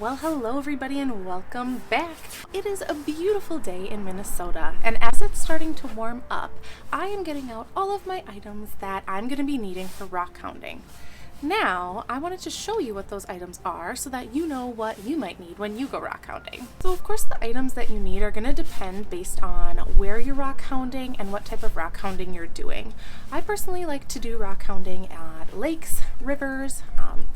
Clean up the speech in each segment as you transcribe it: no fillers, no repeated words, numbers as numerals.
Well, hello everybody and welcome back. It is a beautiful day in Minnesota, and as it's starting to warm up, I am getting out all of my items that I'm going to be needing for rock hounding. Now, I wanted to show you what those items are so that you know what you might need when you go rock hounding. So of course the items that you need are going to depend based on where you're rock hounding and what type of rock hounding you're doing. I personally like to do rock hounding at lakes, rivers,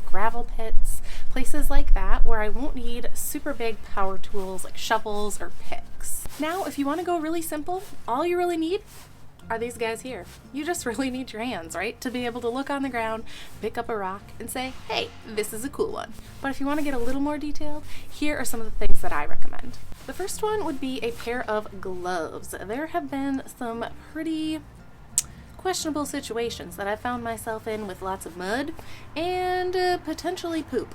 gravel pits, places like that where I won't need super big power tools like shovels or picks. Now, if you want to go really simple, all you really need are these guys here. You just really need your hands, right? To be able to look on the ground, pick up a rock, and say, hey, this is a cool one. But if you want to get a little more detailed, here are some of the things that I recommend. The first one would be a pair of gloves. There have been some pretty questionable situations that I found myself in with lots of mud and potentially poop.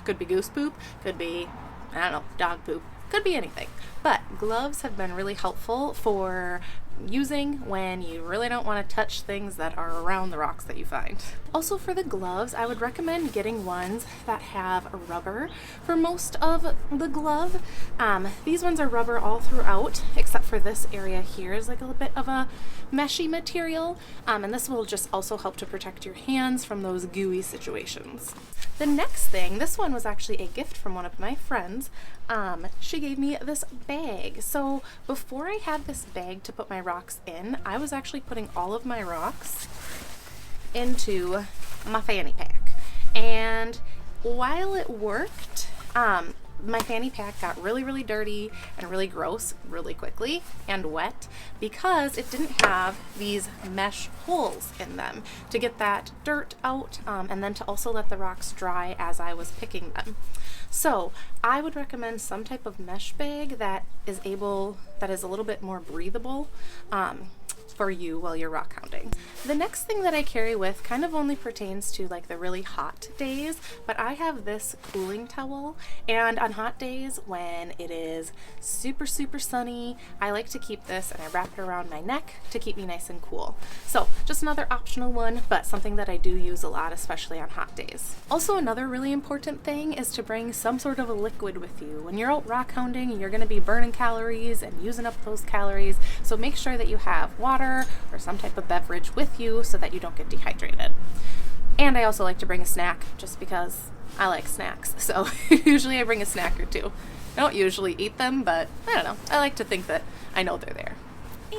Could be goose poop, could be, I don't know, dog poop, could be anything. But gloves have been really helpful for using when you really don't want to touch things that are around the rocks that you find. Also for the gloves, I would recommend getting ones that have rubber for most of the glove. These ones are rubber all throughout, except for this area here is like a little bit of a meshy material, and this will just also help to protect your hands from those gooey situations. The next thing, this one was actually a gift from one of my friends. She gave me this bag. So before I had this bag to put my rocks in, I was actually putting all of my rocks into my fanny pack. And while it worked, my fanny pack got really dirty and really gross really quickly and wet because it didn't have these mesh holes in them to get that dirt out, and then to also let the rocks dry as I was picking them. So I would recommend some type of mesh bag that is a little bit more breathable for you while you're rock hounding. The next thing that I carry with kind of only pertains to like the really hot days, but I have this cooling towel, and on hot days when it is super sunny, I like to keep this and I wrap it around my neck to keep me nice and cool. So just another optional one, but something that I do use a lot, especially on hot days. Also, another really important thing is to bring some sort of a liquid with you. When you're out rock hounding, you're going to be burning calories and using up those calories, so make sure that you have water or some type of beverage with you so that you don't get dehydrated. And I also like to bring a snack just because I like snacks. So usually I bring a snack or two. I don't usually eat them, but I don't know. I like to think that I know they're there.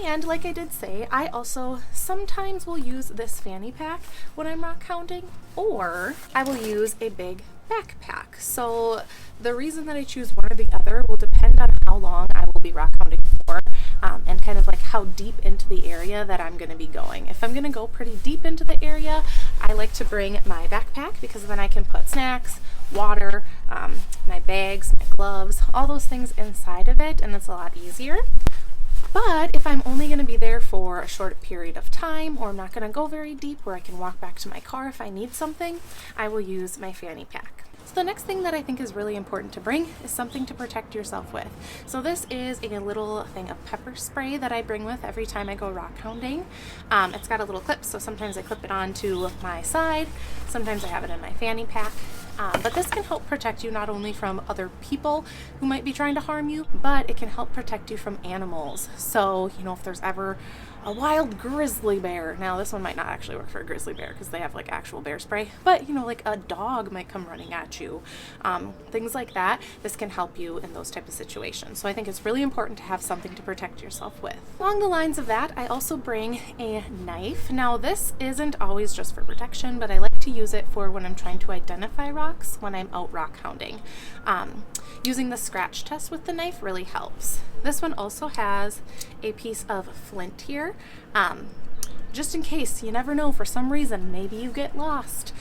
And like I did say, I also sometimes will use this fanny pack when I'm rock hounding, or I will use a big backpack. So the reason that I choose one or the other will depend on how long I will be rock hounding for, and kind of like how deep into the area that I'm going to be going. If I'm going to go pretty deep into the area, I like to bring my backpack because then I can put snacks, water, my bags, my gloves, all those things inside of it, and it's a lot easier. But if I'm only going to be there for a short period of time, or I'm not going to go very deep where I can walk back to my car if I need something, I will use my fanny pack. So the next thing that I think is really important to bring is something to protect yourself with. So this is a little thing of pepper spray that I bring with every time I go rock hounding. It's got a little clip, so sometimes I clip it onto my side, sometimes I have it in my fanny pack. But this can help protect you not only from other people who might be trying to harm you, but it can help protect you from animals. So, if there's ever a wild grizzly bear, now this one might not actually work for a grizzly bear because they have like actual bear spray, but like a dog might come running at you, things like that. This can help you in those type of situations. So I think it's really important to have something to protect yourself with. Along the lines of that, I also bring a knife. Now this isn't always just for protection, but I like to use it for when I'm trying to identify rocks when I'm out rock hounding. Using the scratch test with the knife really helps. This one also has a piece of flint here, just in case. You never know, for some reason, maybe you get lost,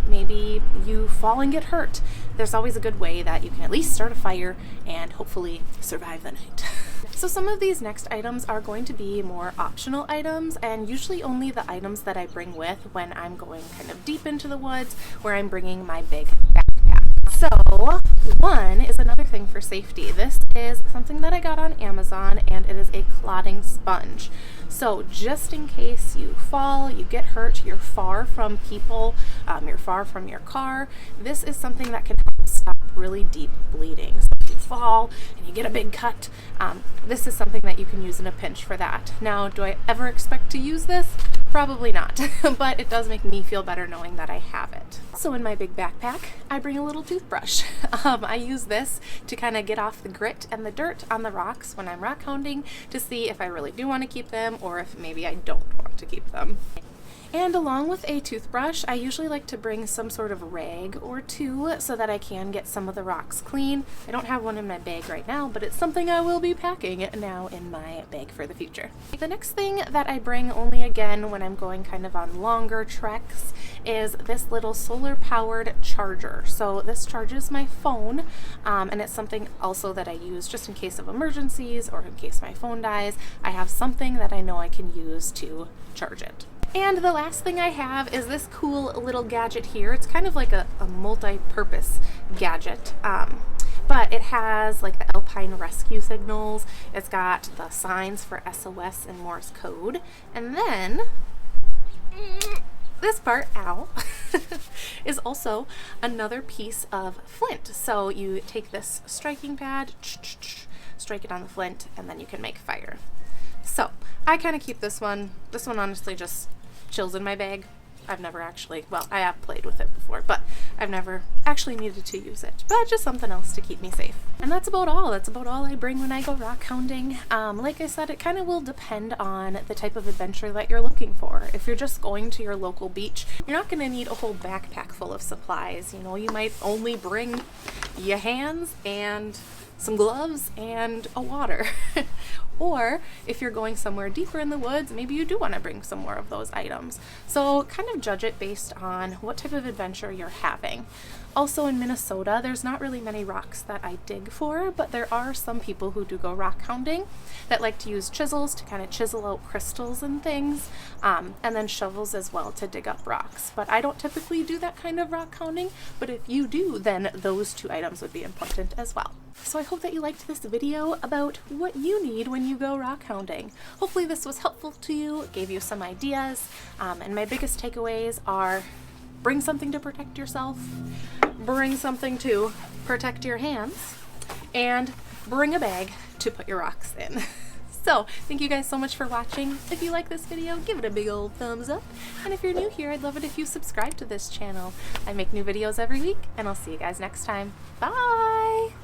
maybe you fall and get hurt. There's always a good way that you can at least start a fire and hopefully survive the night. So some of these next items are going to be more optional items, and usually only the items that I bring with when I'm going kind of deep into the woods where I'm bringing my big backpack. So one is another thing for safety. This is something that I got on Amazon, and it is a clotting sponge. So just in case you fall, you get hurt, you're far from people, you're far from your car, this is something that can help stop really deep bleeding. So if you fall and you get a big cut, this is something that you can use in a pinch for that. Now, do I ever expect to use this? Probably not, but it does make me feel better knowing that I have it. So in my big backpack, I bring a little toothbrush. I use this to kind of get off the grit and the dirt on the rocks when I'm rock hounding to see if I really do want to keep them or if maybe I don't want to keep them. And along with a toothbrush, I usually like to bring some sort of rag or two so that I can get some of the rocks clean. I don't have one in my bag right now, but it's something I will be packing now in my bag for the future. The next thing that I bring only again when I'm going kind of on longer treks is this little solar powered charger. So this charges my phone, and it's something also that I use just in case of emergencies or in case my phone dies. I have something that I know I can use to charge it. And the last thing I have is this cool little gadget here. It's kind of like a multi-purpose gadget, but it has like the Alpine rescue signals. It's got the signs for SOS and Morse code. And then this part, ow, is also another piece of flint. So you take this striking pad, strike it on the flint, and then you can make fire. So I kind of keep this one. This one honestly just chills in my bag. I've never actually, well, I have played with it before, but I've never actually needed to use it. But just something else to keep me safe. And that's about all. That's about all I bring when I go rock hounding. Like I said, it kind of will depend on the type of adventure that you're looking for. If you're just going to your local beach, you're not going to need a whole backpack full of supplies. You know, you might only bring your hands and some gloves and a water. Or if you're going somewhere deeper in the woods, maybe you do want to bring some more of those items. So kind of judge it based on what type of adventure you're having. Also in Minnesota, there's not really many rocks that I dig for, but there are some people who do go rock hounding that like to use chisels to kind of chisel out crystals and things, and then shovels as well to dig up rocks. But I don't typically do that kind of rock hounding, but if you do, then those two items would be important as well. So I hope that you liked this video about what you need when you go rock hounding. Hopefully this was helpful to you, gave you some ideas, and my biggest takeaways are bring something to protect yourself, bring something to protect your hands, and bring a bag to put your rocks in. So thank you guys so much for watching. If you like this video, give it a big old thumbs up. And if you're new here, I'd love it if you subscribe to this channel. I make new videos every week, and I'll see you guys next time. Bye!